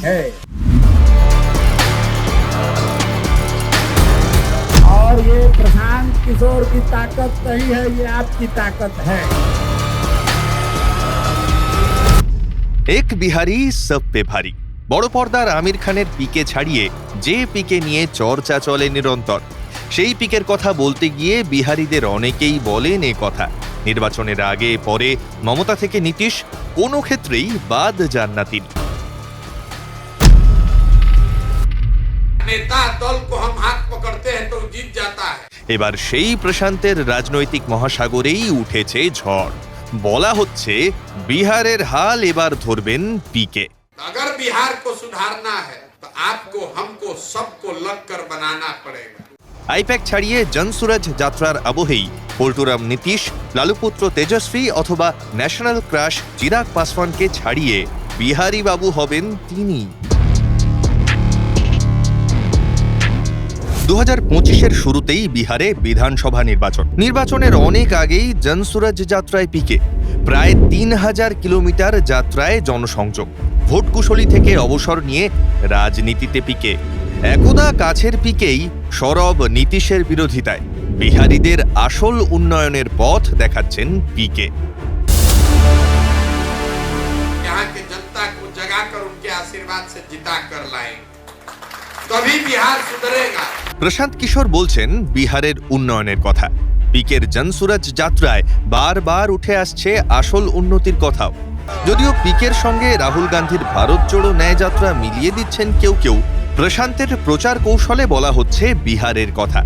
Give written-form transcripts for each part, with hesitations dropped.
है और ये प्रशांत किशोर की ताकत नहीं है, ये आपकी ताकत है। एक बिहारी सब पे भारी। বড় পর্দার আমির খানের পিকে ছাড়িয়ে যে পিকে নিয়ে চর্চা চলে নিরন্তর, সেই পিকের কথা বলতে গিয়ে বিহারীদের অনেকেই বলেন এ কথা। নির্বাচনের আগে পরে মমতা থেকে নীতিশ কোনো ক্ষেত্রেই বাদ যান না তিনি। नेता दल को हम हाथ पकड़ते हैं तो जीत जाता है। এবার সেই প্রশান্তের রাজনৈতিক মহাসাগরেই উঠেছে ঝড়। বলা হচ্ছে বিহারের হাল এবার ধরবেন পিকে। अगर बिहार को सुधारना है तो आपको हमको सबको लगकर बनाना पड़ेगा। আইপ্যাক ছাড়িয়ে জনসুরাজ যাত্রার আবহেই পল্টুরাম নীতিশ, লালুপুত্র তেজস্বী অথবা ন্যাশনাল ক্রাশ চিরাগ পাসওয়ানকে ছাড়িয়ে বিহারী বাবু হবেন তিনি। 2025-এর শুরুতেই বিহারে বিধানসভা নির্বাচনের অনেক আগেই জনসুরাজ যাত্রায় পিকে। প্রায় 3000 কিলোমিটার যাত্রায় জনসংযোগ। ভোট কুশলী থেকে অবসর নিয়ে রাজনীতিতে পিকে। একদা কাছের পিকেই সরব নীতিশের বিরোধিতায় বিহারীদের আসল উন্নয়নের পথ দেখাচ্ছেন পিকে। यहाँ के जनता को जगाकर उनके आशीर्वाद से जिता कर लाएंगे, तभी बिहार सुधरेगा। প্রশান্ত কিশোর বলছেন বিহারের উন্নয়নের কথা। পিকের জনসুরাজ যাত্রায় বারবার উঠে আসছে আসল উন্নতির কথাও। যদিও পিকের সঙ্গে রাহুল গান্ধীর ভারত জোড়ো ন্যায় যাত্রা মিলিয়ে দিচ্ছেন কেউ কেউ, প্রশান্তের প্রচার কৌশলে বলা হচ্ছে বিহারের কথা।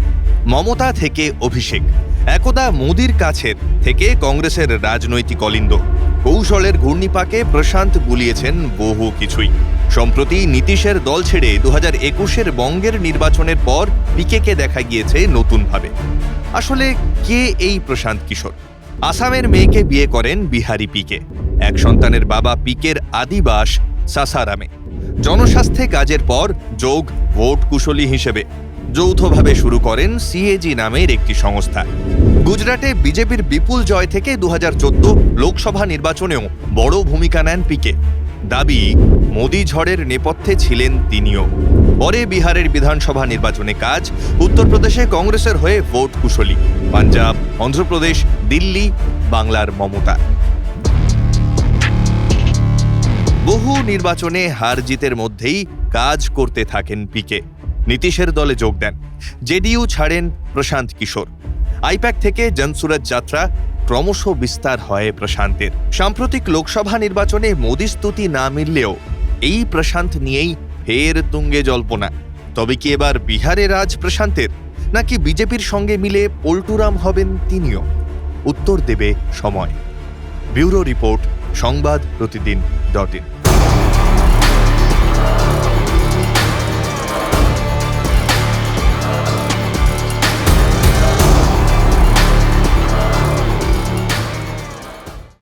মমতা থেকে অভিষেক, একদা মোদির কাছের থেকে কংগ্রেসের রাজনৈতিক অলিন্দ। কৌশলের ঘূর্ণিপাকে প্রশান্ত গুলিয়েছেন বহু কিছুই। সম্প্রতি নীতিশের দল ছেড়ে 2021-এর বঙ্গের নির্বাচনের পর পিকেকে দেখা গিয়েছে নতুনভাবে। আসলে কে এই প্রশান্ত কিশোর? আসামের মেয়েকে বিয়ে করেন বিহারি পিকে। এক সন্তানের বাবা পিকের আদিবাস সাসারামে। জনস্বাস্থ্যে কাজের পর যোগ ভোট কুশলী হিসেবে যৌথভাবে শুরু করেন সিএজি নামের একটি সংস্থা। গুজরাটে বিজেপির বিপুল জয় থেকে 2014 লোকসভা নির্বাচনেও বড় ভূমিকা নেন পিকে। দাবি মোদি ঝড়ের নেপথ্যে ছিলেন তিনিও। পরে বিহারের বিধানসভা নির্বাচনে কাজ, উত্তরপ্রদেশে কংগ্রেসের হয়ে ভোট কুশলী, পাঞ্জাব, অন্ধ্রপ্রদেশ, দিল্লি, বাংলার মমতা। বহু নির্বাচনে হার জিতের মধ্যেই কাজ করতে থাকেন পিকে। নীতিশের দলে যোগ দেন, জেডিইউ ছাড়েন প্রশান্ত কিশোর। আইপ্যাক থেকে জনসুরাজ যাত্রা ক্রমশ বিস্তার হয় প্রশান্তের। সাম্প্রতিক লোকসভা নির্বাচনে মোদি স্তুতি না মিললেও এই প্রশান্ত নিয়েই ফের তুঙ্গে জল্পনা। তবে কি এবার বিহারে রাজ প্রশান্তের, নাকি বিজেপির সঙ্গে মিলে পল্টুরাম হবেন তিনিও? উত্তর দেবে সময়। ব্যুরো রিপোর্ট, সংবাদ প্রতিদিন.in